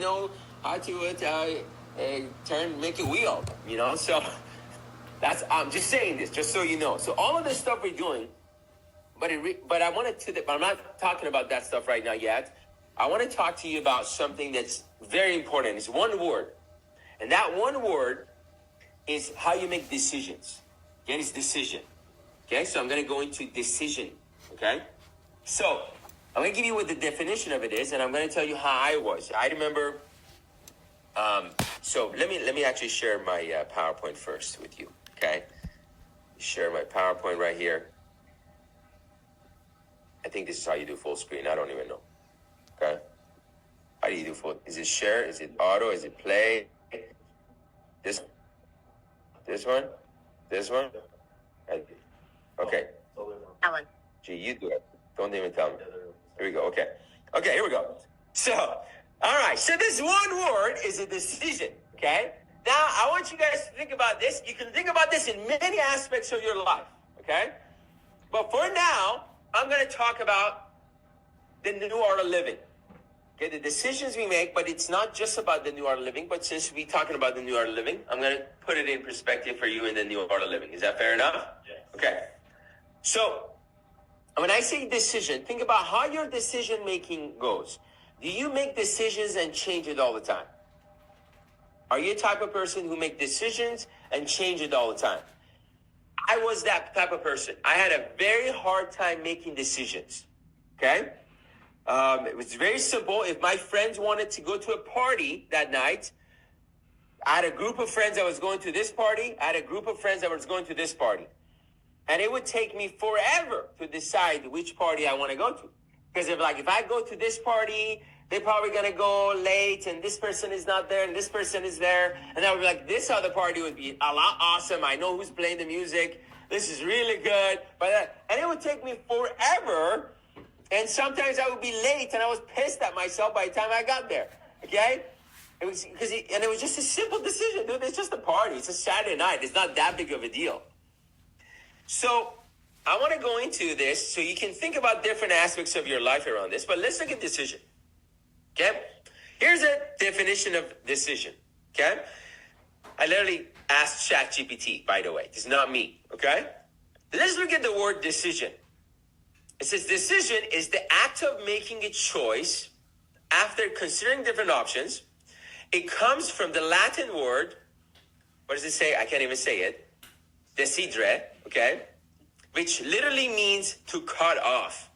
know how to make a wheel, So I'm just saying this, just so you know. So all of this stuff we're doing, but I wanted to, but I'm not talking about that stuff right now yet. I want to talk to you about something that's very important. It's one word. And that one word is how you make decisions. Again, it's decision. Okay, so I'm going to go into decision. Okay, so I'm going to give you what the definition of it is, and I'm going to tell you how I was. I remember. So let me actually share my PowerPoint first with you. Okay, share my PowerPoint right here. I think this is how you do full screen. I don't even know. Okay, how do you do full? Is it share? Is it auto? Is it play? This one. Okay. Ellen. Gee, you do it. Don't even tell me. Here we go. Okay, here we go. So, all right. So this one word is a decision. Okay. Now, I want you guys to think about this. You can think about this in many aspects of your life. Okay. But for now, I'm going to talk about the new art of living. Okay, the decisions we make, but it's not just about the new art of living, but since we're talking about the new art of living, I'm going to put it in perspective for you in the new art of living. Is that fair enough? Yes. Okay. So when I say decision, think about how your decision-making goes. Do you make decisions and change it all the time? Are you a type of person who make decisions and change it all the time? I was that type of person. I had a very hard time making decisions. Okay? It was very simple. If my friends wanted to go to a party that night, I had a group of friends that was going to this party. I had a group of friends that was going to this party. And it would take me forever to decide which party I want to go to. Because if I go to this party, they're probably going to go late and this person is not there and this person is there. And I would be like, this other party would be a lot awesome. I know who's playing the music. This is really good. And it would take me forever. And sometimes I would be late and I was pissed at myself by the time I got there. Okay? It was just a simple decision, dude. It's just a party. It's a Saturday night. It's not that big of a deal. So I want to go into this so you can think about different aspects of your life around this. But let's look at decision. Okay? Here's a definition of decision. Okay? I literally asked ChatGPT, by the way. It's not me. Okay? Let's look at the word decision. It says decision is the act of making a choice after considering different options. It comes from the Latin word, what does it say? I can't even say it. Decidere, okay? Which literally means to cut off.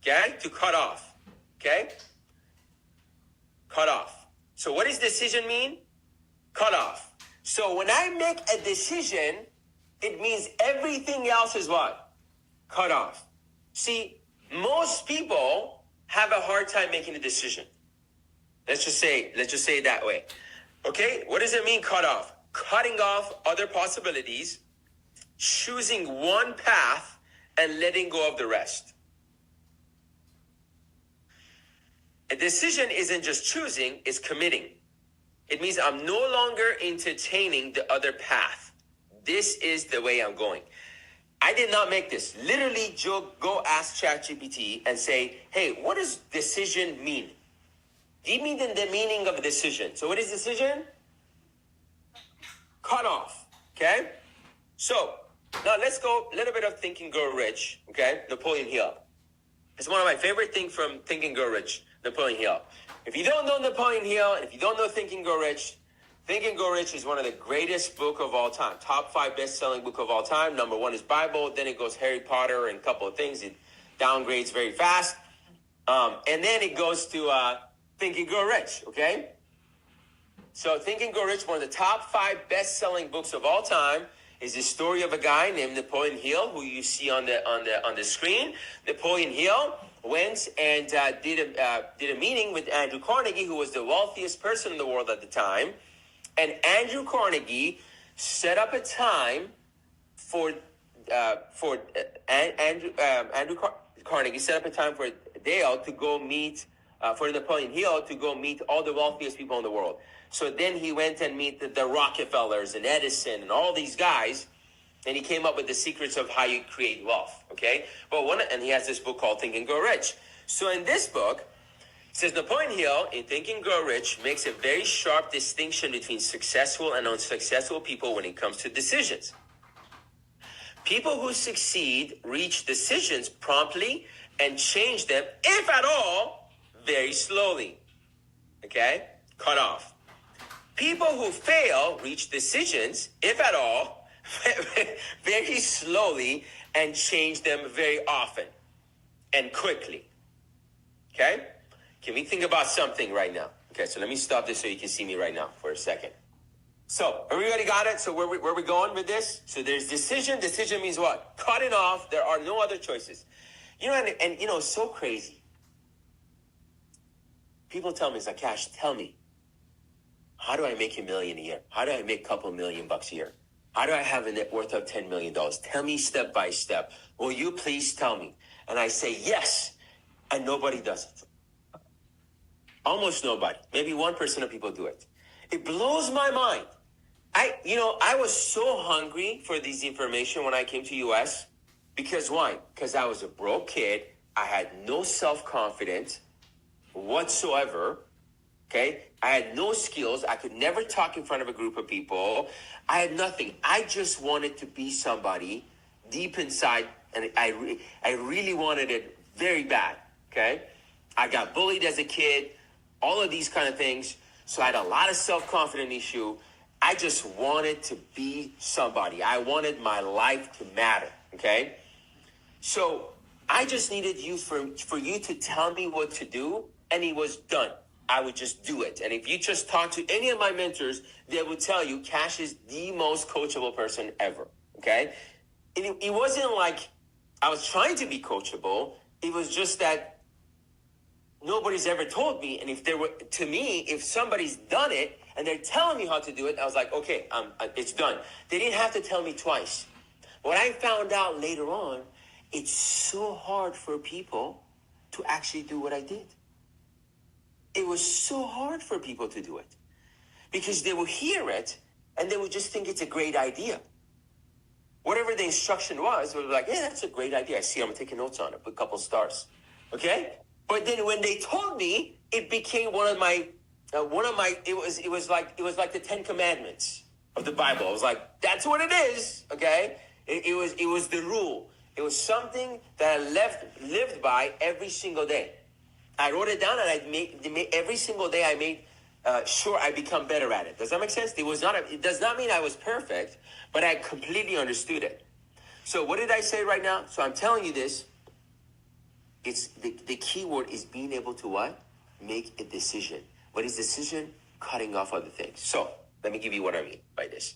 Okay? To cut off. Okay? Cut off. So what does decision mean? Cut off. So when I make a decision, it means everything else is what? Cut off. See, most people have a hard time making a decision. Let's just say it that way. Okay? What does it mean, cut off? Cutting off other possibilities, choosing one path, and letting go of the rest. A decision isn't just choosing, it's committing. It means I'm no longer entertaining the other path. This is the way I'm going. I did not make this. Literally, Joe, go ask ChatGPT and say, hey, what does decision mean? Give me the meaning of a decision. So what is decision? Cut off. Okay? So now let's go a little bit of Think and Grow Rich. Okay? Napoleon Hill. It's one of my favorite things from Think and Grow Rich, Napoleon Hill. If you don't know Napoleon Hill, and if you don't know Think and Grow Rich, Think and Grow Rich is one of the greatest book of all time. Top 5 best-selling book of all time. Number 1 is Bible. Then it goes Harry Potter and a couple of things. It downgrades very fast. And then it goes to Think and Grow Rich, okay? So Think and Grow Rich, one of the top 5 best-selling books of all time, is the story of a guy named Napoleon Hill, who you see on the screen. Napoleon Hill went and did a meeting with Andrew Carnegie, who was the wealthiest person in the world at the time. And Andrew Carnegie set up a time for Carnegie set up a time for Dale to go meet, for Napoleon Hill to go meet all the wealthiest people in the world. So then he went and meet the Rockefellers and Edison and all these guys, and he came up with the secrets of how you create wealth. Okay, and he has this book called Think and Grow Rich. So in this book, Says Napoleon Hill in Think and Grow Rich makes a very sharp distinction between successful and unsuccessful people when it comes to decisions. People who succeed reach decisions promptly and change them, if at all, very slowly. Okay? Cut off. People who fail reach decisions, if at all, very slowly and change them very often and quickly. Okay? Can we think about something right now? Okay, so let me stop this so you can see me right now for a second. So, everybody got it? So where we going with this? So there's decision. Decision means what? Cut it off. There are no other choices. You know, and you know, it's so crazy. People tell me, it's like, Cash, tell me, how do I make $1 million a year? How do I make a couple $1 million a year? How do I have a net worth of $10 million? Tell me step by step. Will you please tell me? And I say, yes. And nobody does it. Almost nobody. Maybe 1% of people do it. It blows my mind. I was so hungry for this information when I came to US. Because why? Because I was a broke kid. I had no self-confidence whatsoever. Okay? I had no skills. I could never talk in front of a group of people. I had nothing. I just wanted to be somebody deep inside. And I really wanted it very bad. Okay? I got bullied as a kid. All of these kind of things. So I had a lot of self-confidence issue. I just wanted to be somebody. I wanted my life to matter, okay? So I just needed you for you to tell me what to do, and it was done. I would just do it. And if you just talk to any of my mentors, they would tell you Cash is the most coachable person ever, okay? It wasn't like I was trying to be coachable. It was just that nobody's ever told me. And if somebody's done it and they're telling me how to do it, I was like, okay, it's done. They didn't have to tell me twice. What I found out later on, it's so hard for people to actually do what I did. It was so hard for people to do it because they would hear it and they would just think it's a great idea. Whatever the instruction was, they would be like, yeah, that's a great idea. I see, I'm taking notes on it, put a couple stars. Okay? But then when they told me, it became it was like the 10 Commandments of the Bible. I was like, that's what it is. Okay? It was the rule. It was something that I lived by every single day. I wrote it down and every single day I made sure I become better at it. Does that make sense? It does not mean I was perfect, but I completely understood it. So what did I say right now? So I'm telling you this. It's the key word is being able to what? Make a decision. What is decision? Cutting off other things. So let me give you what I mean by this.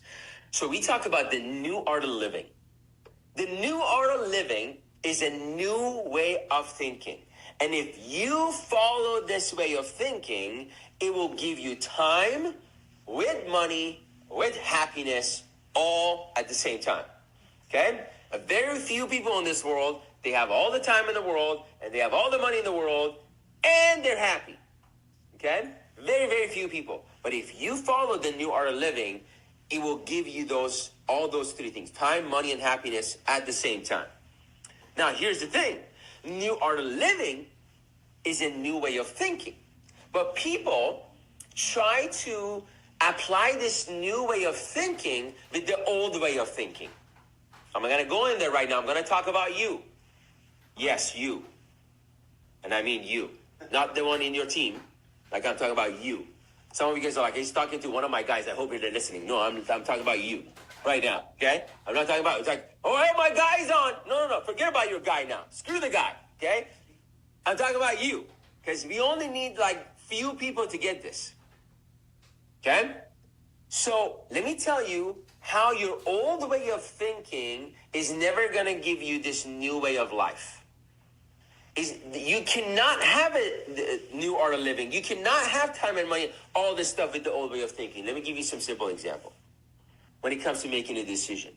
So we talk about the new art of living. The new art of living is a new way of thinking. And if you follow this way of thinking, it will give you time with money, with happiness, all at the same time. Okay? Very few people in this world, they have all the time in the world, and they have all the money in the world, and they're happy. Okay? Very, very few people. But if you follow the new art of living, it will give you all those three things: time, money, and happiness at the same time. Now, here's the thing. New art of living is a new way of thinking. But people try to apply this new way of thinking with the old way of thinking. I'm going to go in there right now. I'm going to talk about you. Yes, you. And I mean you. Not the one in your team. Like, I'm talking about you. Some of you guys are like, he's talking to one of my guys. I hope you're listening. No, I'm talking about you right now, okay? I'm not talking about, it's like, oh, hey, my guy's on. No. Forget about your guy now. Screw the guy, okay? I'm talking about you, because we only need, like, few people to get this, okay? So let me tell you how your old way of thinking is never going to give you this new way of life. You cannot have a new art of living. You cannot have time and money, all this stuff with the old way of thinking. Let me give you some simple example. When it comes to making a decision.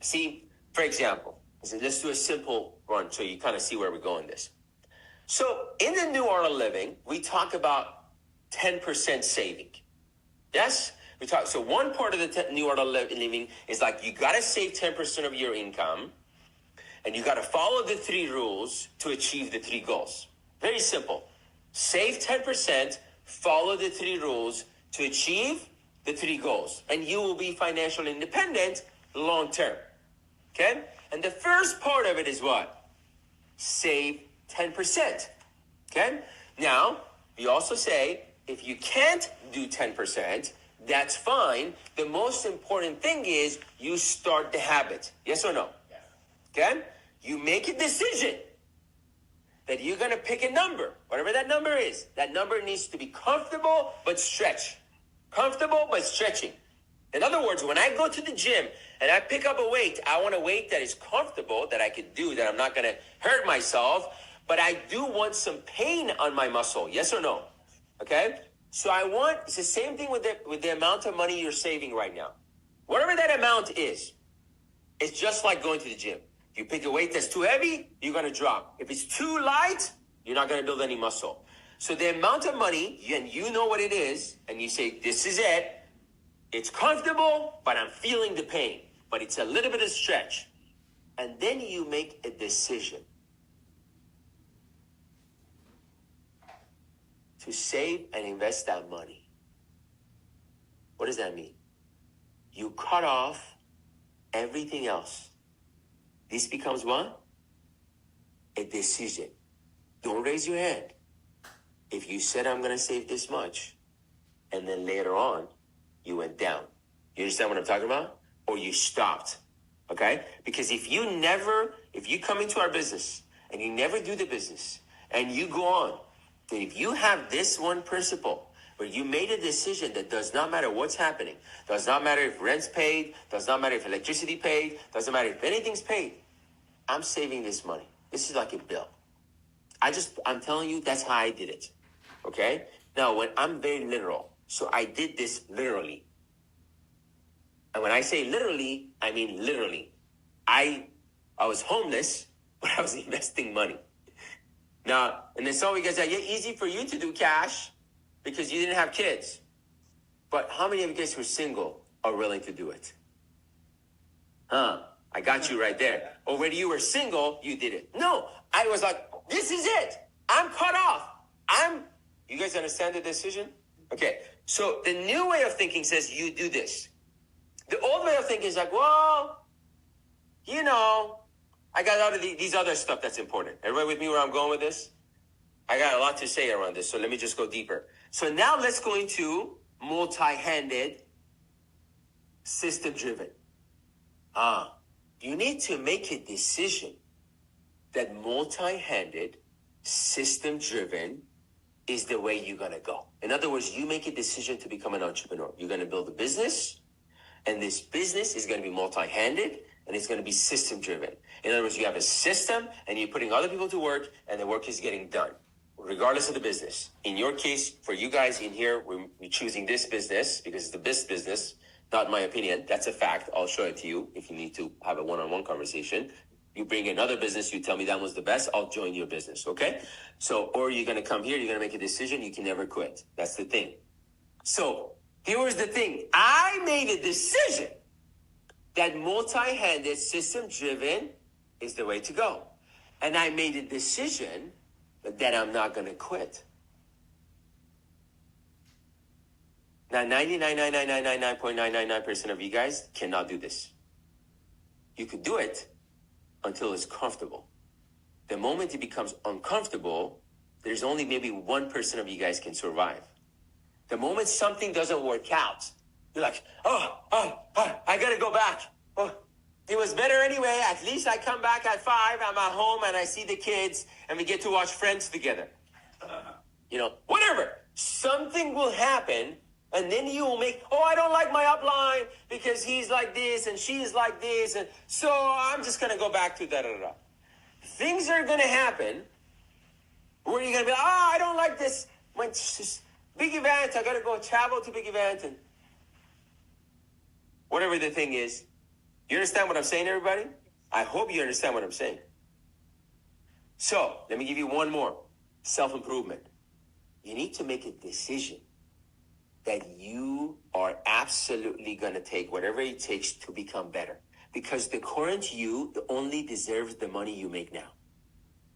See, for example, let's do a simple run so you kind of see where we're going this. So in the new art of living, we talk about 10% saving. Yes? So one part of the new art of living is like you got to save 10% of your income. And you got to follow the 3 rules to achieve the 3 goals. Very simple. Save 10%, follow the 3 rules to achieve the 3 goals. And you will be financially independent long term. Okay? And the first part of it is what? Save 10%. Okay? Now, we also say if you can't do 10%, that's fine. The most important thing is you start the habit. Yes or no? Yes. Okay? You make a decision that you're going to pick a number, whatever that number is. That number needs to be comfortable but stretch. Comfortable but stretching. In other words, when I go to the gym and I pick up a weight, I want a weight that is comfortable, that I could do, that I'm not going to hurt myself, but I do want some pain on my muscle. Yes or no? Okay? So it's the same thing with the amount of money you're saving right now. Whatever that amount is, it's just like going to the gym. You pick a weight that's too heavy, you're going to drop. If it's too light, you're not going to build any muscle. So the amount of money, and you know what it is, and you say, this is it. It's comfortable, but I'm feeling the pain. But it's a little bit of stretch. And then you make a decision to save and invest that money. What does that mean? You cut off everything else. This becomes what? A decision. Don't raise your hand. If you said, I'm going to save this much, and then later on, you went down. You understand what I'm talking about? Or you stopped. Okay? Because if you come into our business and you never do the business and you go on, then if you have this one principle where you made a decision that does not matter what's happening, does not matter if rent's paid, does not matter if electricity paid, doesn't matter if anything's paid, I'm saving this money. This is like a bill. I'm telling you, that's how I did it. Okay? Now, when I'm very literal, so I did this literally. And when I say literally, I mean literally. I was homeless, but I was investing money. Now, and then some of you guys are, yeah, easy for you to do cash because you didn't have kids. But how many of you guys who are single are willing to do it? I got you right there. Or when you were single, you did it. No, I was like, this is it. I'm cut off. You guys understand the decision? Okay, so the new way of thinking says you do this. The old way of thinking is like, well, I got out of these other stuff that's important. Everybody with me where I'm going with this? I got a lot to say around this, so let me just go deeper. So now let's go into multi-handed, system-driven. You need to make a decision that multi-handed, system-driven is the way you're going to go. In other words, you make a decision to become an entrepreneur. You're going to build a business, and this business is going to be multi-handed, and it's going to be system-driven. In other words, you have a system, and you're putting other people to work, and the work is getting done, regardless of the business. In your case, for you guys in here, we're choosing this business because it's the best business. Not my opinion. That's a fact. I'll show it to you if you need to have a one-on-one conversation. You bring another business, you tell me that was the best, I'll join your business, okay? So, or you're going to come here, you're going to make a decision, you can never quit. That's the thing. So, here was the thing. I made a decision that multi-handed, system-driven is the way to go. And I made a decision that I'm not going to quit. Now, 99.999% of you guys cannot do this. You could do it until it's comfortable. The moment it becomes uncomfortable, there's only maybe 1% of you guys can survive. The moment something doesn't work out, you're like, I gotta go back. Oh, it was better anyway. At least I come back at 5, I'm at home and I see the kids and we get to watch Friends together. Whatever. Something will happen and then you will make, I don't like my upline because he's like this and she's like this. And so I'm just going to go back to da-da-da. Things are going to happen where you're going to be like, I don't like this. Big event. I got to go travel to big event. And whatever the thing is. You understand what I'm saying, everybody? I hope you understand what I'm saying. So let me give you one more. Self-improvement. You need to make a decision that you are absolutely going to take whatever it takes to become better. Because the current you only deserves the money you make now.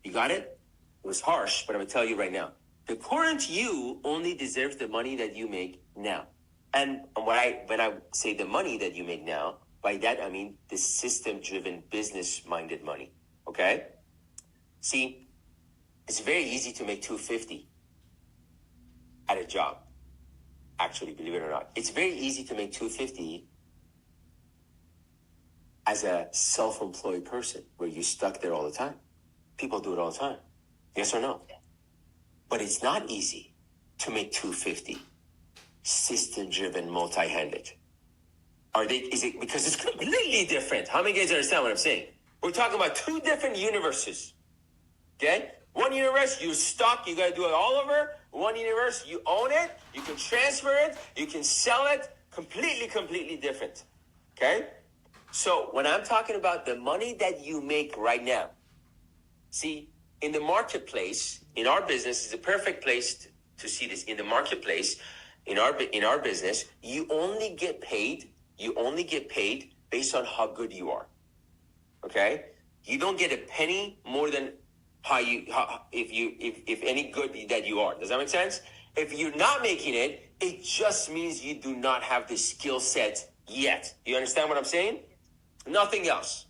You got it? It was harsh, but I'm going to tell you right now. The current you only deserves the money that you make now. And when I say the money that you make now, by that I mean the system-driven, business-minded money. Okay? See, it's very easy to make $250 at a job. Actually, believe it or not, it's very easy to make $250 as a self-employed person where you're stuck there all the time. People do it all the time. Yes or no? But it's not easy to make $250 system-driven, multi-handed. Is it because it's completely different? How many guys understand what I'm saying? We're talking about two different universes. Okay? One universe, you're stuck, you gotta do it all over. One universe, you own it, you can transfer it, you can sell it. Completely different. Okay? So when I'm talking about the money that you make right now, see, in the marketplace, in our business, is a perfect place to see this. In the marketplace, in our business, you only get paid based on how good you are. Okay? You don't get a penny more than if any good that you are. Does that make sense? If you're not making it, it just means you do not have the skill set yet. You understand what I'm saying? Nothing else.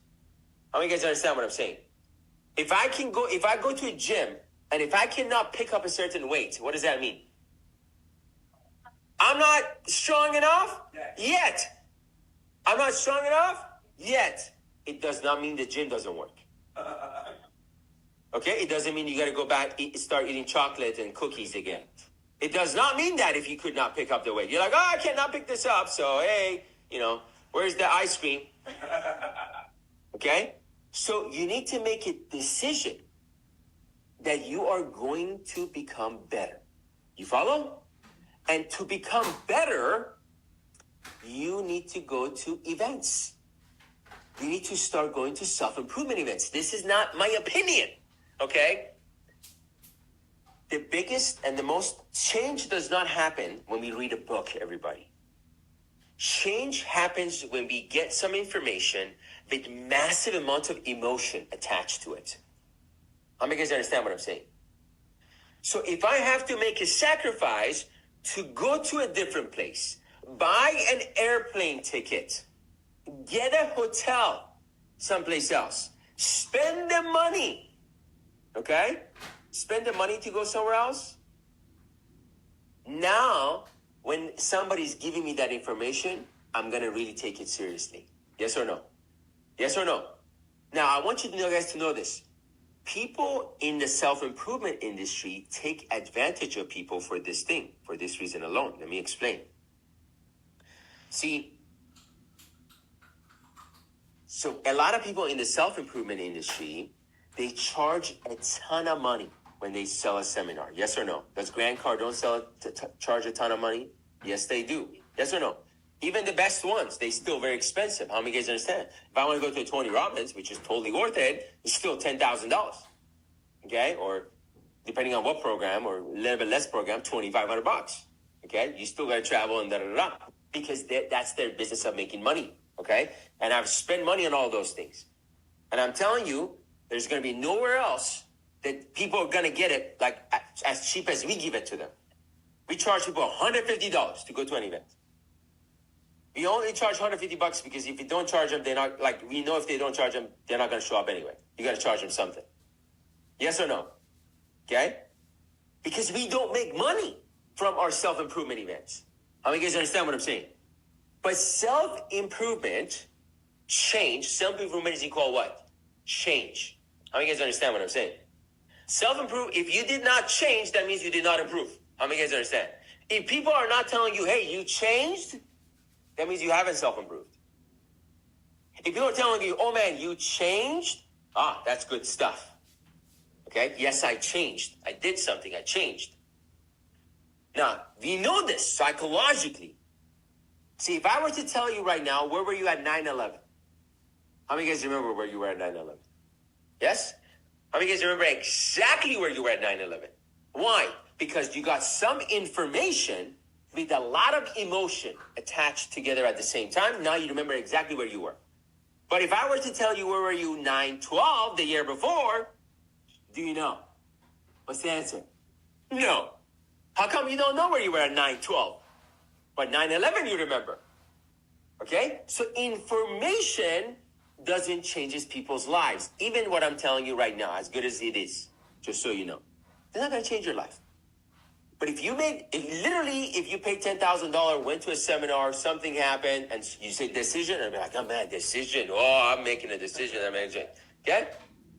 How many guys understand what I'm saying? If I go to a gym and if I cannot pick up a certain weight, what does that mean? I'm not strong enough yet. I'm not strong enough yet. It does not mean the gym doesn't work. Okay? It doesn't mean you got to go back, start eating chocolate and cookies again. It does not mean that if you could not pick up the weight. You're like, oh, I cannot pick this up. So, hey, where's the ice cream? Okay? So you need to make a decision that you are going to become better. You follow? And to become better, you need to go to events. You need to start going to self-improvement events. This is not my opinion, okay? The biggest and the most change does not happen when we read a book, everybody. Change happens when we get some information with massive amount of emotion attached to it. How many guys understand what I'm saying? So if I have to make a sacrifice to go to a different place, buy an airplane ticket, get a hotel someplace else, spend the money, okay? Spend the money to go somewhere else. Now, when somebody's giving me that information, I'm going to really take it seriously. Yes or no? Yes or no? Now, I want you guys to know this. People in the self-improvement industry take advantage of people for this reason alone. Let me explain. See, so a lot of people in the self-improvement industry, they charge a ton of money when they sell a seminar. Yes or no? Does Grant Cardone charge a ton of money? Yes, they do. Yes or no? Even the best ones, they still very expensive. How many guys understand? If I want to go to a Tony Robbins, which is totally worth it, it's still $10,000. Okay? Or depending on what program, or a little bit less program, $2,500. Okay? You still got to travel and da-da-da-da. Because that's their business of making money. Okay? And I've spent money on all those things. And I'm telling you, there's going to be nowhere else that people are going to get it like as cheap as we give it to them. We charge people $150 to go to an event. We only charge $150 because if you don't charge them, they're not, like, we know if they don't charge them, they're not going to show up anyway. You got to charge them something. Yes or no? Okay? Because we don't make money from our self-improvement events. How many guys understand what I'm saying? But self-improvement, self-improvement is equal what? Change. How many guys understand what I'm saying? Self-improve, if you did not change, that means you did not improve. How many guys understand? If people are not telling you, hey, you changed, that means you haven't self-improved. If people are telling you, oh man, you changed, that's good stuff. Okay? Yes, I changed. I did something. I changed. Now, we know this psychologically. See, if I were to tell you right now, where were you at 9/11? How many guys remember where you were at 9/11? Yes? How many guys remember exactly where you were at 9/11? Why? Because you got some information with a lot of emotion attached together at the same time. Now you remember exactly where you were. But if I were to tell you where were you 9/12, the year before, do you know? What's the answer? No. How come you don't know where you were at 9/12? But 9/11 you remember. Okay? So information doesn't change people's lives. Even what I'm telling you right now, as good as it is, just so you know, it's not going to change your life. But if you pay $10,000, went to a seminar, something happened, and you say decision, and I'm like, oh man, decision. Oh, I'm making a decision. Okay?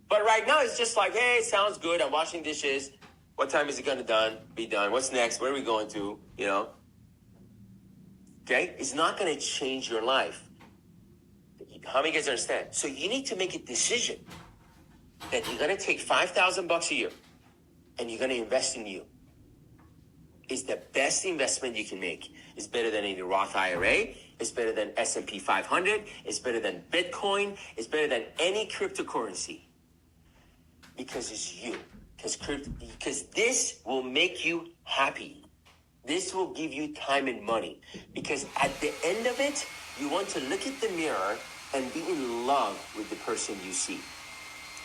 But right now, it's just like, hey, sounds good. I'm washing dishes. What time is it going to be done? What's next? Where are we going to? Okay? It's not going to change your life. How many guys understand? So you need to make a decision that you're going to take $5,000 a year and you're going to invest in you. It's the best investment you can make. It's better than any Roth IRA. It's better than S&P 500. It's better than Bitcoin. It's better than any cryptocurrency. Because it's you. Because this will make you happy. This will give you time and money. Because at the end of it, you want to look at the mirror and be in love with the person you see.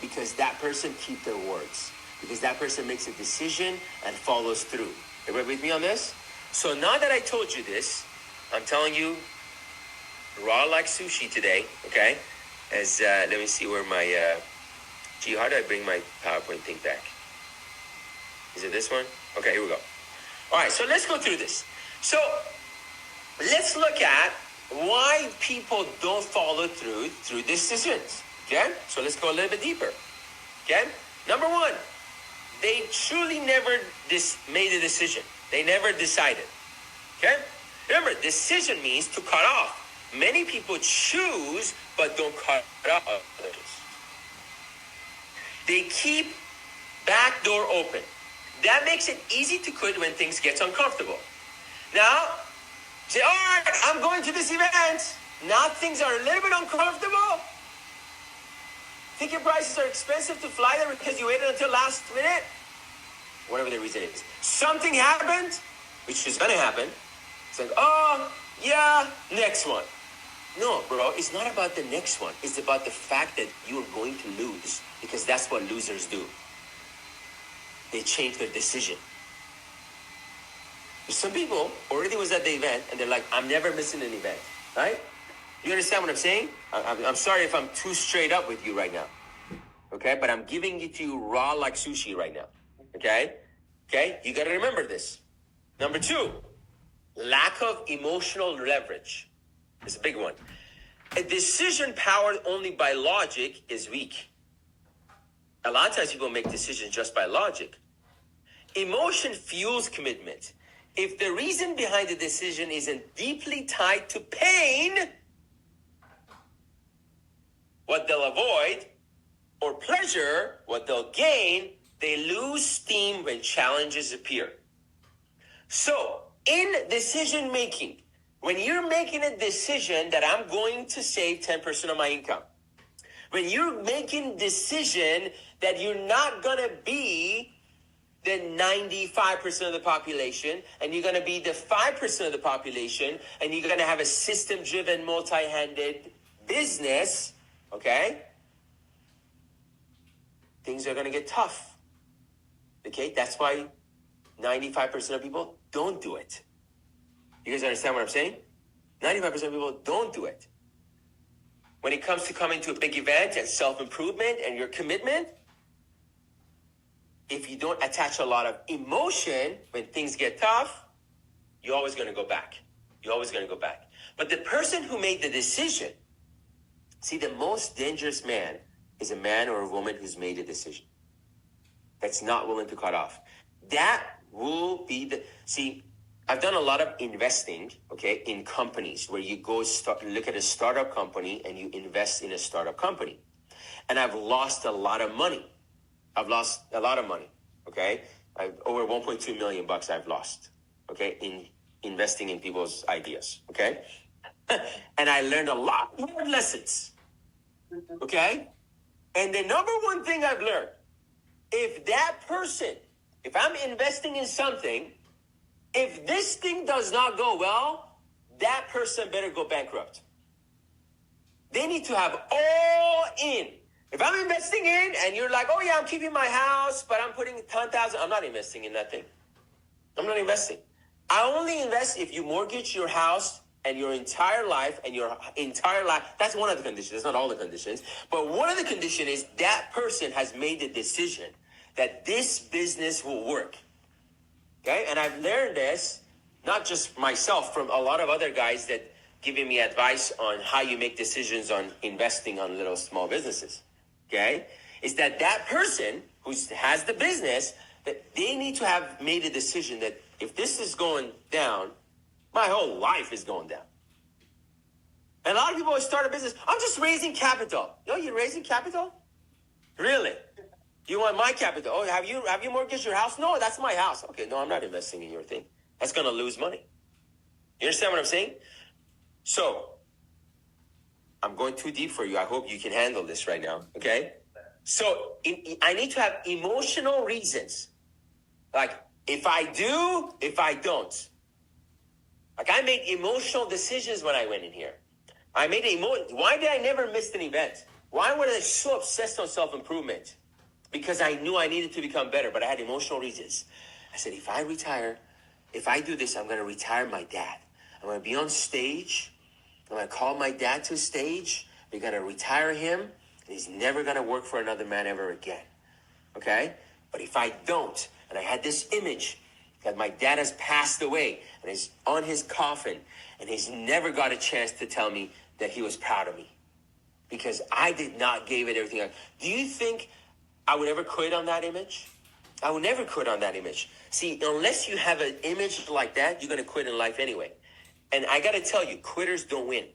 Because that person keeps their words. Because that person makes a decision and follows through. Everybody with me on this? So now that I told you this, I'm telling you raw like sushi today, okay? Let me see where my, how do I bring my PowerPoint thing back? Is it this one? Okay, here we go. All right, so let's go through this. So let's look at why people don't follow through decisions, okay? So let's go a little bit deeper, okay? Number one, they truly never made a decision. They never decided, okay? Remember, decision means to cut off. Many people choose, but don't cut off others. They keep back door open. That makes it easy to quit when things get uncomfortable. Now, say, all right, I'm going to this event. Now things are a little bit uncomfortable. Ticket prices are expensive to fly there because you waited until last minute. Whatever the reason is. Something happened, which is going to happen. It's like, oh, yeah, next one. No, bro, it's not about the next one. It's about the fact that you're going to lose because that's what losers do. They change their decision. Some people already was at the event and they're like, I'm never missing an event, right? You understand what I'm saying? I'm sorry if I'm too straight up with you right now, okay? But I'm giving it to you raw like sushi right now, okay? Okay, you got to remember this. Number two, lack of emotional leverage. It's a big one. A decision powered only by logic is weak. A lot of times people make decisions just by logic. Emotion fuels commitment. If the reason behind the decision isn't deeply tied to pain, what they'll avoid, or pleasure, what they'll gain, they lose steam when challenges appear. So, in decision making, when you're making a decision that I'm going to save 10% of my income, when you're making decision that you're not going to be the 95% of the population, and you're going to be the 5% of the population, and you're going to have a system-driven, multi-handed business, okay? Things are going to get tough, okay? That's why 95% of people don't do it. You guys understand what I'm saying? 95% of people don't do it. When it comes to coming to a big event and self-improvement and your commitment, if you don't attach a lot of emotion when things get tough, you're always going to go back. You're always going to go back. But the person who made the decision, see, the most dangerous man is a man or a woman who's made a decision that's not willing to cut off. That will be I've done a lot of investing, okay, in companies where you go look at a startup company and you invest in a startup company. And I've lost a lot of money. Okay? Over 1.2 million bucks I've lost, okay, in investing in people's ideas, okay? And I learned a lot of lessons, okay? And the number one thing I've learned, if I'm investing in something, if this thing does not go well, that person better go bankrupt. They need to have all in. If I'm investing in and you're like, oh yeah, I'm keeping my house, but I'm putting 10,000, I'm not investing in that thing. I'm not investing. I only invest if you mortgage your house and your entire life That's one of the conditions. That's not all the conditions. But one of the conditions is that person has made the decision that this business will work. Okay? And I've learned this, not just myself, from a lot of other guys that giving me advice on how you make decisions on investing on little small businesses. Okay? Is that person who has the business, that they need to have made a decision that if this is going down, my whole life is going down. And a lot of people always start a business. I'm just raising capital. Yo, you're raising capital? Really? You want my capital? Oh, have you mortgaged your house? No, that's my house. Okay, no, I'm not investing in your thing. That's going to lose money. You understand what I'm saying? So, I'm going too deep for you. I hope you can handle this right now. Okay? So, I need to have emotional reasons. Like, if I do, if I don't. Like, I made emotional decisions when I went in here. Why did I never miss an event? Why was I so obsessed on self-improvement? Because I knew I needed to become better, but I had emotional reasons. I said, if I retire, if I do this, I'm going to retire my dad. I'm going to be on stage. I'm going to call my dad to stage. We're going to retire him, and he's never going to work for another man ever again. Okay? But if I don't, and I had this image that my dad has passed away, and he's on his coffin, and he's never got a chance to tell me that he was proud of me. Because I did not give it everything. Do you think I would ever quit on that image? I would never quit on that image. See, unless you have an image like that, you're going to quit in life anyway. And I got to tell you, quitters don't win,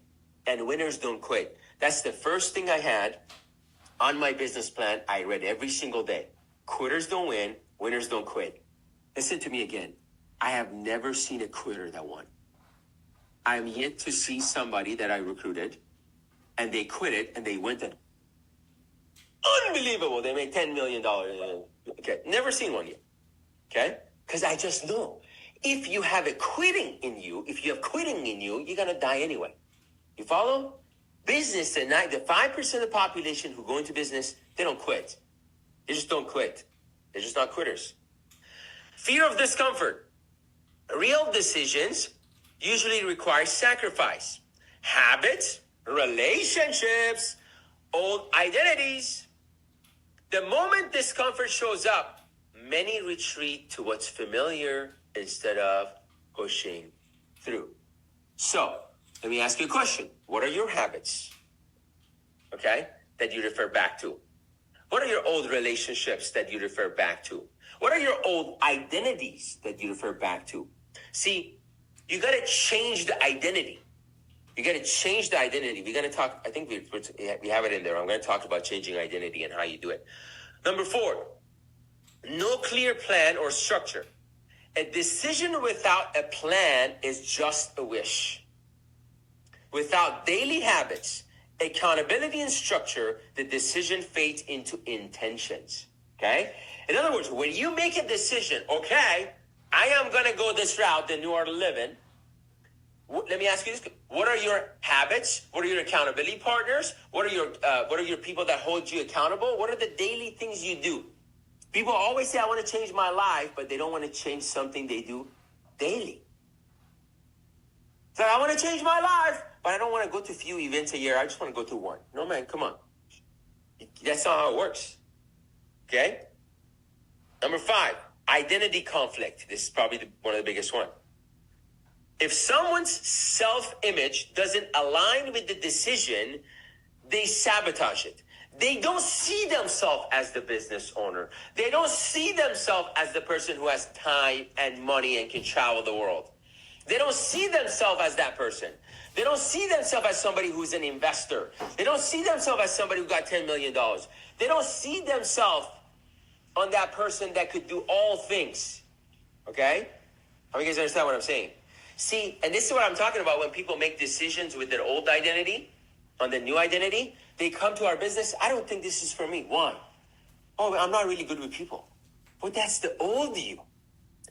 and winners don't quit. That's the first thing I had on my business plan. I read every single day. Quitters don't win, winners don't quit. Listen to me again. I have never seen a quitter that won. I'm yet to see somebody that I recruited, and they quit it, and they went and unbelievable. They made $10 million. Okay, never seen one yet. Okay? Because I just know. If you have a quitting in you, you're going to die anyway. You follow? Business, the 5% of the population who go into business, they don't quit. They just don't quit. They're just not quitters. Fear of discomfort. Real decisions usually require sacrifice. Habits, relationships, old identities. The moment discomfort shows up, many retreat to what's familiar instead of pushing through. So, let me ask you a question. What are your habits? Okay? That you refer back to? What are your old relationships that you refer back to? What are your old identities that you refer back to? See, you got to change the identity. You got to change the identity. We're going to talk, I think we have it in there. I'm going to talk about changing identity and how you do it. Number 4, no clear plan or structure. A decision without a plan is just a wish. Without daily habits, accountability, and structure, the decision fades into intentions. Okay? In other words, when you make a decision, okay, I am going to go this route that you are living. Let me ask you this. What are your habits? What are your accountability partners? What are your people that hold you accountable? What are the daily things you do? People always say, I want to change my life, but they don't want to change something they do daily. So I want to change my life, but I don't want to go to a few events a year. I just want to go to one. No, man, come on. That's not how it works. Okay? Number 5, identity conflict. This is probably one of the biggest ones. If someone's self-image doesn't align with the decision, they sabotage it. They don't see themselves as the business owner. They don't see themselves as the person who has time and money and can travel the world. They don't see themselves as that person. They don't see themselves as somebody who's an investor. They don't see themselves as somebody who got $10 million. They don't see themselves on that person that could do all things. Okay? How many of you guys understand what I'm saying? See, and this is what I'm talking about when people make decisions with their old identity on the new identity. They come to our business. I don't think this is for me. Why? Oh, I'm not really good with people. But that's the old you.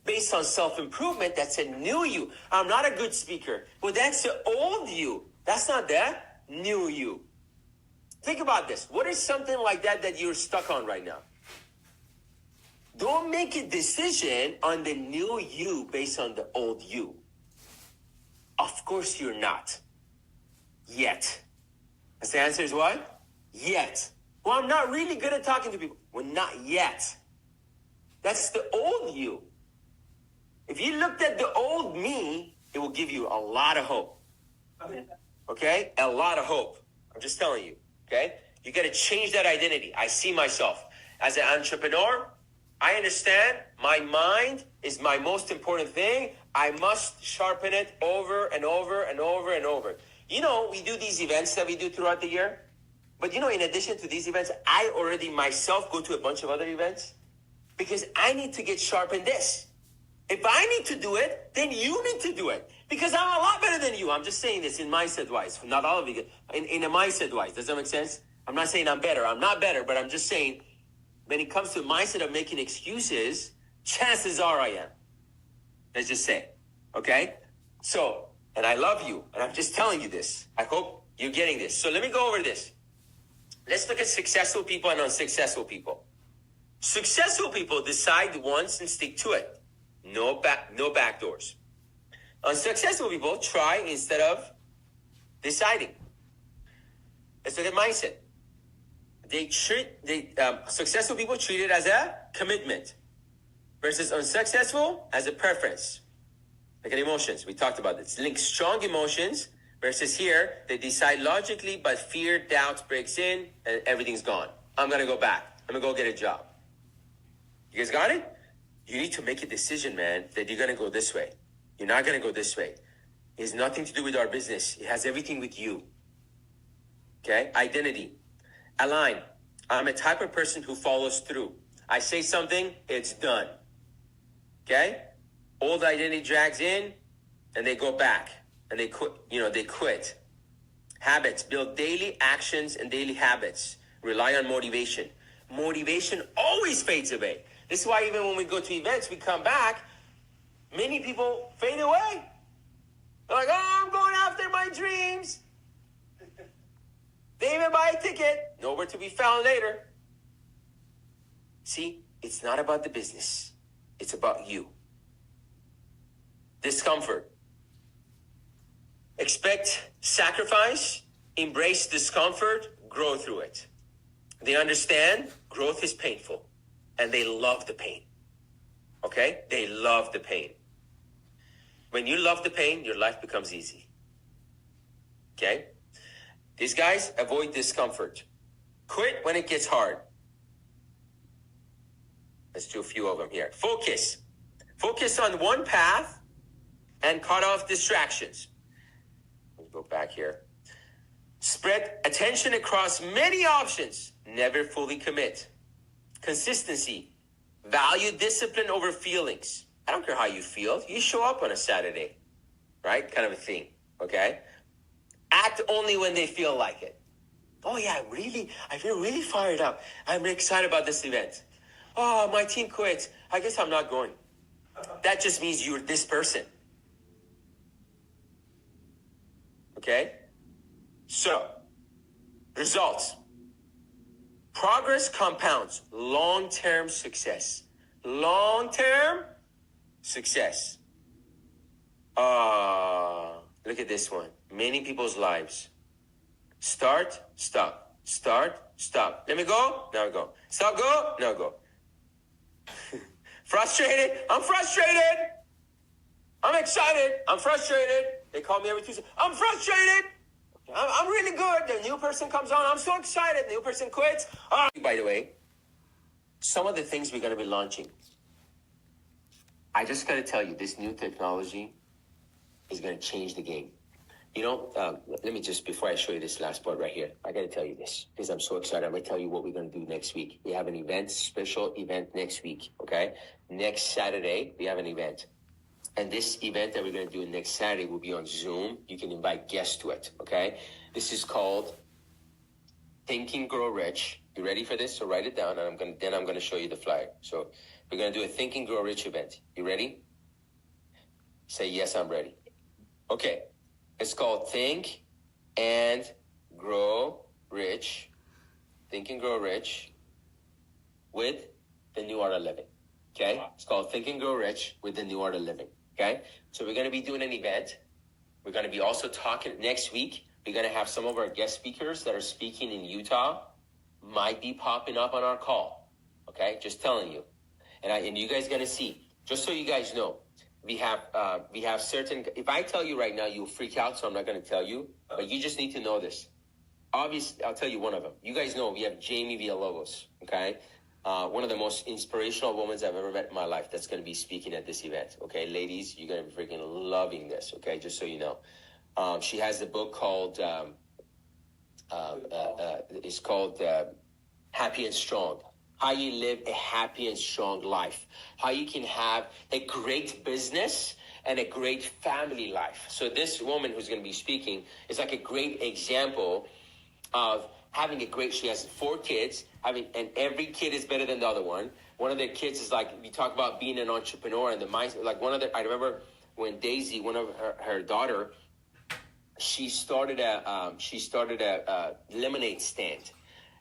Based on self-improvement, that's a new you. I'm not a good speaker. Well, that's the old you. That's not the new you. Think about this. What is something like that you're stuck on right now? Don't make a decision on the new you based on the old you. Of course you're not. Yet. That's the answer is what? Yet. Well, I'm not really good at talking to people. Well, not yet. That's the old you. If you looked at the old me, it will give you a lot of hope. Okay? A lot of hope. I'm just telling you. Okay? You got to change that identity. I see myself as an entrepreneur. I understand my mind is my most important thing. I must sharpen it over and over and over and over. You know, we do these events that we do throughout the year. But you know, in addition to these events, I already myself go to a bunch of other events because I need to get sharp in this. If I need to do it, then you need to do it because I'm a lot better than you. I'm just saying this in mindset-wise. Not all of you. In a mindset-wise. Does that make sense? I'm not saying I'm better. I'm not better, but I'm just saying when it comes to mindset of making excuses, chances are I am. Let's just say, okay? So, and I love you, and I'm just telling you this. I hope you're getting this. So let me go over this. Let's look at successful people and unsuccessful people. Successful people decide once and stick to it. No back doors. Unsuccessful people try instead of deciding. Let's look at mindset. Successful people treat it as a commitment versus unsuccessful as a preference. Look at emotions. We talked about this. Link strong emotions versus here, they decide logically, but fear, doubt breaks in and everything's gone. I'm going to go back. I'm going to go get a job. You guys got it? You need to make a decision, man, that you're going to go this way. You're not going to go this way. It has nothing to do with our business. It has everything with you. Okay? Identity. Align. I'm a type of person who follows through. I say something, it's done. Okay? Old identity drags in and they go back and they quit. They quit. Habits. Build daily actions and daily habits. Rely on motivation. Motivation always fades away. This is why even when we go to events, we come back, many people fade away. They're like, oh, I'm going after my dreams. They even buy a ticket, nowhere to be found later. See, it's not about the business. It's about you. Discomfort. Expect sacrifice, embrace discomfort, grow through it. They understand growth is painful and they love the pain. Okay? They love the pain. When you love the pain, your life becomes easy. Okay? These guys avoid discomfort. Quit when it gets hard. Let's do a few of them here. Focus. Focus on one path and cut off distractions. Let me go back here. Spread attention across many options. Never fully commit. Consistency. Value discipline over feelings. I don't care how you feel. You show up on a Saturday, right? Kind of a thing, okay? Act only when they feel like it. Oh yeah, I feel really fired up. I'm excited about this event. Oh, my team quit. I guess I'm not going. That just means you're this person. Okay? So, results. Progress compounds. Long-term success. Long-term success. Look at this one. Many people's lives. Start, stop. Start, stop. Let me go. Now go. Stop, go. Now go. Frustrated. I'm frustrated. I'm excited. I'm frustrated. They call me every Tuesday. I'm frustrated. I'm really good. The new person comes on. I'm so excited. The new person quits. By the way, some of the things we're going to be launching. I just got to tell you, this new technology is going to change the game. Let me just, before I show you this last part right here, I got to tell you this because I'm so excited. I'm going to tell you what we're going to do next week. We have an event, special event next week, okay? Next Saturday, we have an event. And this event that we're going to do next Saturday will be on Zoom. You can invite guests to it, okay? This is called Think and Grow Rich. You ready for this? So write it down, and I'm going to show you the flyer. So we're going to do a Think and Grow Rich event. You ready? Say, yes, I'm ready. Okay. It's called Think and Grow Rich Think and Grow Rich with the New Art of Living. Okay? It's called Think and Grow Rich with the New Art of Living. Okay? So we're going to be doing an event. We're going to be also talking next week. We're going to have some of our guest speakers that are speaking in Utah might be popping up on our call. Okay? Just telling you. And you guys going to see. Just so you guys know, we have certain, if I tell you right now, you'll freak out, so I'm not going to tell you, but you just need to know this. Obviously, I'll tell you one of them. You guys know we have Jamie Villalobos, okay? One of the most inspirational women I've ever met in my life that's going to be speaking at this event, okay? Ladies, you're going to be freaking loving this, okay? Just so you know. She has a book called, it's called Happy and Strong. How you live a happy and strong life. How you can have a great business and a great family life. So this woman who's going to be speaking is like a great example of having a great, she has 4 kids, and every kid is better than the other one. One of their kids is like, we talk about being an entrepreneur and the mindset, like I remember when Daisy, one of her daughter, she started a lemonade stand.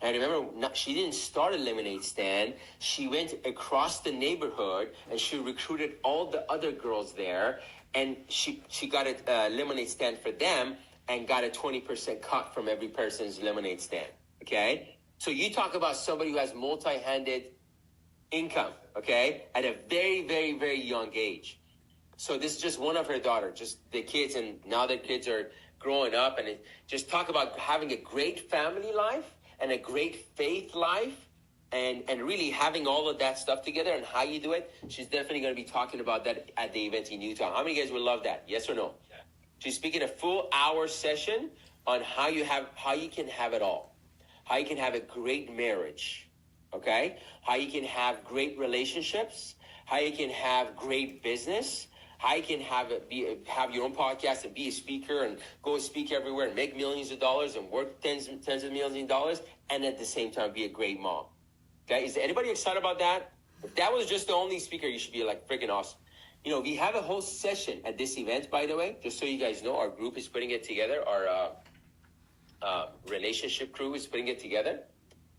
And I remember she didn't start a lemonade stand. She went across the neighborhood and she recruited all the other girls there. And she got a lemonade stand for them and got a 20% cut from every person's lemonade stand. Okay? So you talk about somebody who has multi-handed income, okay, at a very, very, very young age. So this is just one of her daughters, just the kids, and now their kids are growing up. And just talk about having a great family life and a great faith life, and really having all of that stuff together and how you do it. She's definitely going to be talking about that at the event in Utah. How many of you guys would love that? Yes or no? Yeah. She's speaking a full hour session on how you can have it all. How you can have a great marriage, okay? How you can have great relationships. How you can have great business. How you can have your own podcast and be a speaker and go speak everywhere and make millions of dollars and work tens of millions of dollars, and at the same time be a great mom. Okay, is anybody excited about that? If that was just the only speaker, you should be like freaking awesome. You know, we have a whole session at this event, by the way, just so you guys know. Our group is putting it together. Our relationship crew is putting it together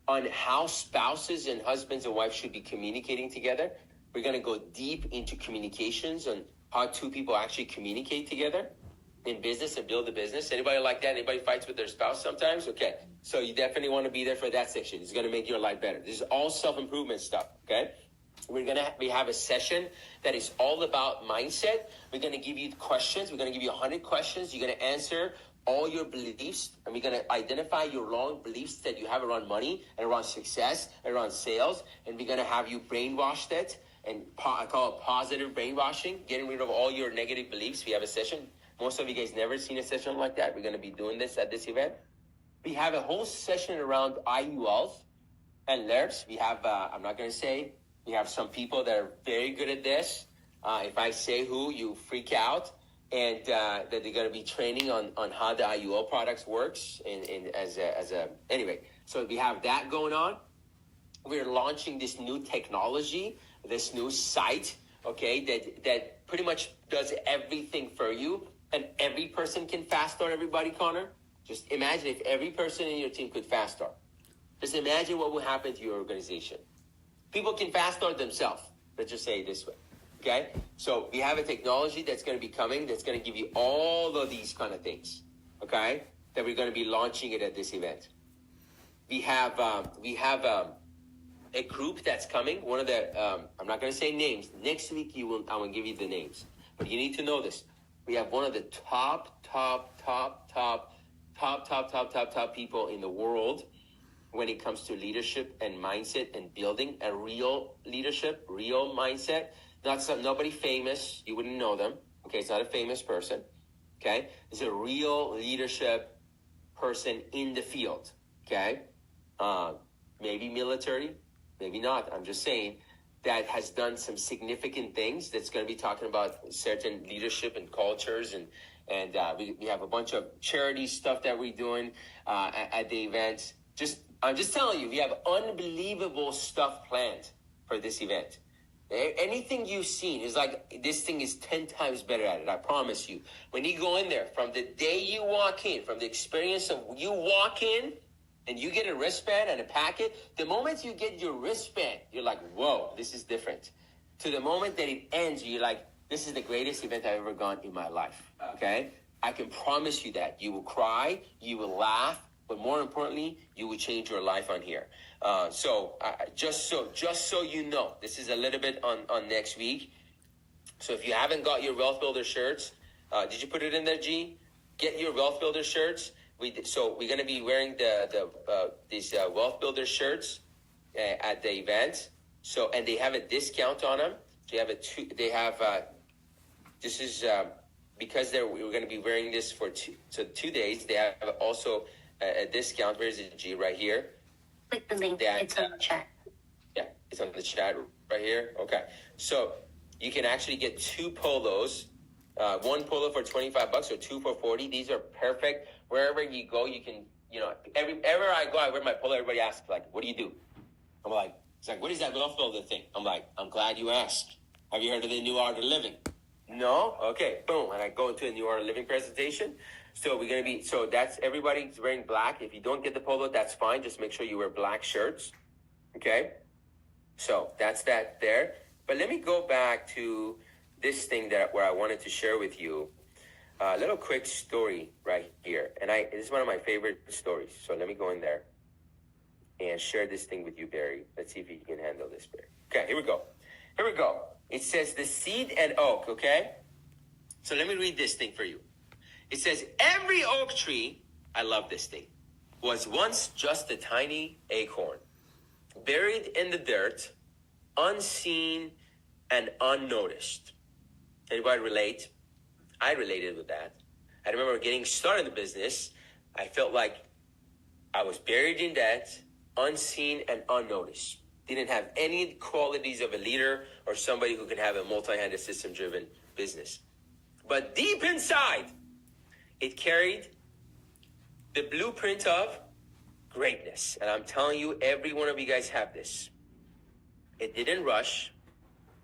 on how spouses and husbands and wives should be communicating together. We're going to go deep into communications and how 2 people actually communicate together in business and build a business. Anybody like that? Anybody fights with their spouse sometimes? Okay. So you definitely want to be there for that section. It's going to make your life better. This is all self-improvement stuff. Okay. We have a session that is all about mindset. We're going to give you questions. We're going to give you 100 questions. You're going to answer all your beliefs, and we're going to identify your wrong beliefs that you have around money and around success, and around sales. And we're going to have you brainwashed it. And I call it positive brainwashing, getting rid of all your negative beliefs. We have a session. Most of you guys never seen a session like that. We're going to be doing this at this event. We have a whole session around IULs and LERPs. We have, I'm not going to say, we have some people that are very good at this. If I say who, you freak out. And that they're going to be training on how the IUL products works. Anyway, so we have that going on. We're launching this new technology, this new site, okay, that pretty much does everything for you, and every person can fast start everybody, Connor. Just imagine if every person in your team could fast start. Just imagine what would happen to your organization. People can fast start themselves. Let's just say it this way, okay? So we have a technology that's going to be coming that's going to give you all of these kind of things, okay, that we're going to be launching it at this event. We have a group that's coming. One of the, I'm not going to say names. Next week, I will give you the names. But you need to know this. We have one of the top people in the world when it comes to leadership and mindset and building a real leadership, real mindset. Nobody famous. You wouldn't know them. Okay, it's not a famous person. Okay, it's a real leadership person in the field. Okay, maybe military. Maybe not. I'm just saying that has done some significant things that's going to be talking about certain leadership and cultures. And we have a bunch of charity stuff that we're doing at the event. I'm just telling you, we have unbelievable stuff planned for this event. Anything you've seen is like, this thing is 10 times better at it. I promise you. When you go in there, from the day you walk in, from the experience of you walk in and you get a wristband and a packet, the moment you get your wristband, you're like, whoa, this is different. To the moment that it ends, you're like, this is the greatest event I've ever gone in my life, okay? I can promise you that. You will cry, you will laugh, but more importantly, you will change your life on here. Just so you know, this is a little bit on next week. So if you haven't got your Wealth Builder shirts, did you put it in there, G? Get your Wealth Builder shirts. So we're going to be wearing these Wealth Builder shirts at the event. So, and they have a discount on them. This is because we're going to be wearing this for 2 days. They have also a discount. Where's it, G? Right here. Click the link. It's on the chat. Yeah, it's on the chat right here. Okay. So you can actually get 2 polos. One polo for $25 or 2 for $40. These are perfect. Wherever you go, you can, everywhere I go, I wear my polo. Everybody asks, like, what do you do? I'm like, it's like, what is that Wealth Builder thing? I'm like, I'm glad you asked. Have you heard of the New Art of Living? No? Okay, boom. And I go into a New Art of Living presentation. So that's everybody's wearing black. If you don't get the polo, that's fine. Just make sure you wear black shirts. Okay? So that's that there. But let me go back to this thing where I wanted to share with you a little quick story right here. And this is one of my favorite stories. So let me go in there and share this thing with you, Barry. Let's see if you can handle this, Barry. Okay, here we go. It says the seed and oak, okay? So let me read this thing for you. It says, every oak tree, I love this thing, was once just a tiny acorn, buried in the dirt, unseen and unnoticed. Anybody relate? I related with that. I remember getting started in the business. I felt like I was buried in that, unseen and unnoticed. Didn't have any qualities of a leader or somebody who can have a multi-handed system-driven business. But deep inside, it carried the blueprint of greatness. And I'm telling you, every one of you guys have this. It didn't rush.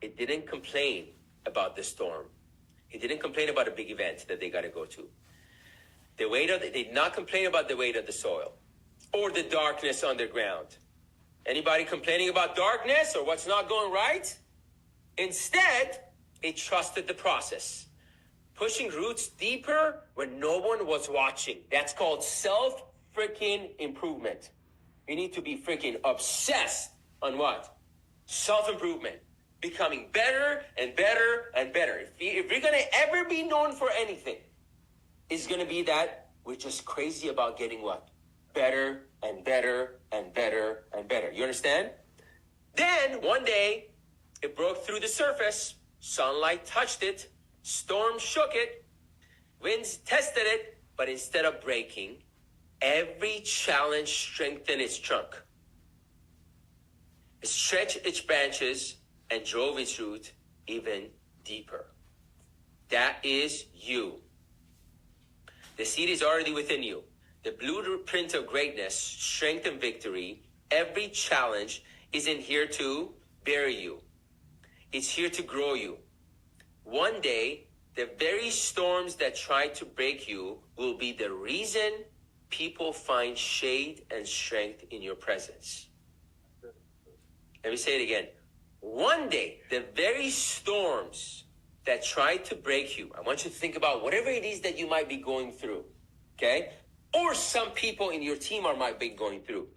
It didn't complain about the storm. It didn't complain about a big event that they got to go to. They did not complain about the weight of the soil or the darkness underground. Anybody complaining about darkness or what's not going right? Instead, it trusted the process, pushing roots deeper when no one was watching. That's called self-freaking improvement. You need to be freaking obsessed on what? Self-improvement. Becoming better and better and better. If you're going to ever be known for anything, it's going to be that we're just crazy about getting what? Better and better and better and better. You understand? Then one day it broke through the surface. Sunlight touched it. Storm shook it. Winds tested it. But instead of breaking, every challenge strengthened its trunk. It stretched its branches and drove its root even deeper. That is you. The seed is already within you. The blueprint of greatness, strength and victory, every challenge isn't here to bury you. It's here to grow you. One day, the very storms that try to break you will be the reason people find shade and strength in your presence. Let me say it again. One day, the very storms that try to break you, I want you to think about whatever it is that you might be going through, okay? Or some people in your team might be going through.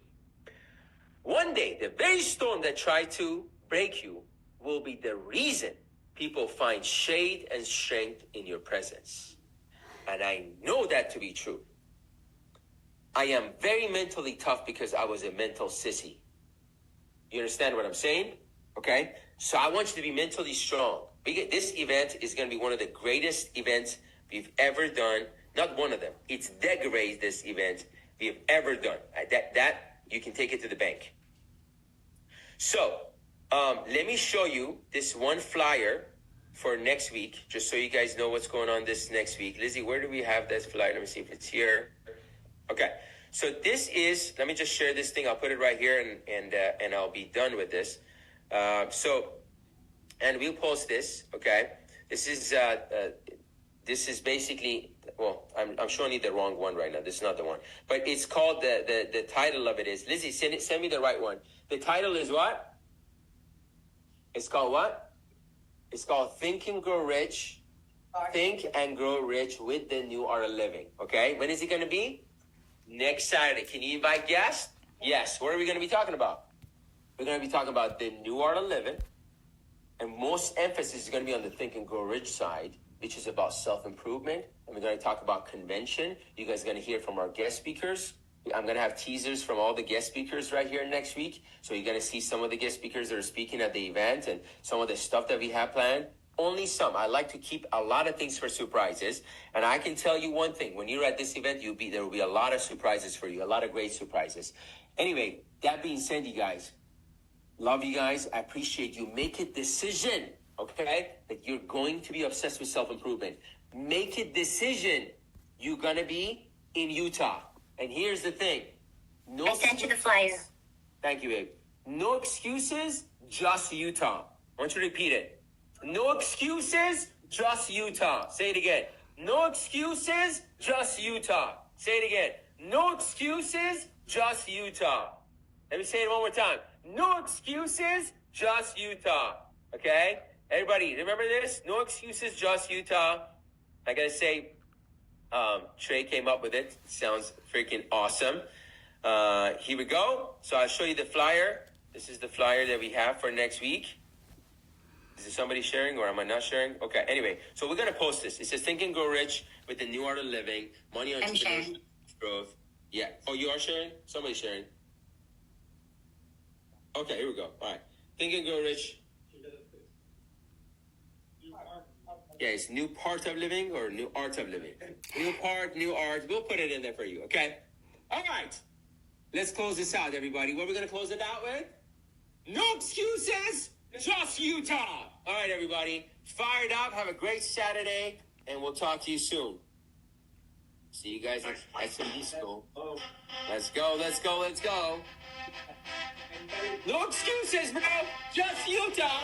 One day, the very storm that tried to break you will be the reason people find shade and strength in your presence. And I know that to be true. I am very mentally tough because I was a mental sissy. You understand what I'm saying? Okay? So I want you to be mentally strong. This event is going to be one of the greatest events we've ever done. Not one of them. It's the greatest event we've ever done. That you can take it to the bank. So let me show you this one flyer for next week, just so you guys know what's going on this next week. Lizzie, where do we have this flyer? Let me see if it's here. Okay. So this is, let me just share this thing. I'll put it right here and I'll be done with this. And we'll post this, okay? This is basically well, I'm showing you the wrong one right now. This is not the one. But it's called, the title of it is, Lizzie, send me the right one. The title is what? It's called what? It's called Think and Grow Rich. Think and Grow Rich with the New Art of Living. Okay? When is it going to be? Next Saturday. Can you invite guests? Yes. What are we going to be talking about? We're going to be talking about the New Art of Living. And most emphasis is going to be on the Think and Grow Rich side, which is about self-improvement. And we're going to talk about convention. You guys are going to hear from our guest speakers. I'm going to have teasers from all the guest speakers right here next week. So you're going to see some of the guest speakers that are speaking at the event and some of the stuff that we have planned. Only some. I like to keep a lot of things for surprises. And I can tell you one thing. When you're at this event, there will be a lot of surprises for you. A lot of great surprises. Anyway, that being said, you guys, love you guys. I appreciate you. Make a decision, okay, that you're going to be obsessed with self-improvement. Make a decision. You're going to be in Utah. And here's the thing. I sent you the flyer. Thank you, babe. No excuses, just Utah. I want you to repeat it. No excuses, just Utah. Say it again. No excuses, just Utah. Say it again. No excuses, just Utah. Let me say it one more time. No excuses, just Utah. Okay? Everybody, remember this? No excuses, just Utah. I gotta say, Trey came up with it. Sounds freaking awesome. Here we go. So I'll show you the flyer. This is the flyer that we have for next week. Is it somebody sharing or am I not sharing? Okay, anyway. So we're going to post this. It says Think and Grow Rich with the New Art of Living. Money on sharing. Growth. Yeah. Oh, you are sharing? Somebody's sharing. Okay, here we go. All right. Think and Grow Rich. Yeah, it's New Part of Living or New Art of Living. New part, new art. We'll put it in there for you, okay? All right. Let's close this out, everybody. What are we going to close it out with? No excuses, just Utah. All right, everybody. Fired up. Have a great Saturday, and we'll talk to you soon. See you guys at SMD School. Let's go, let's go, let's go. No excuses, bro. Just Utah.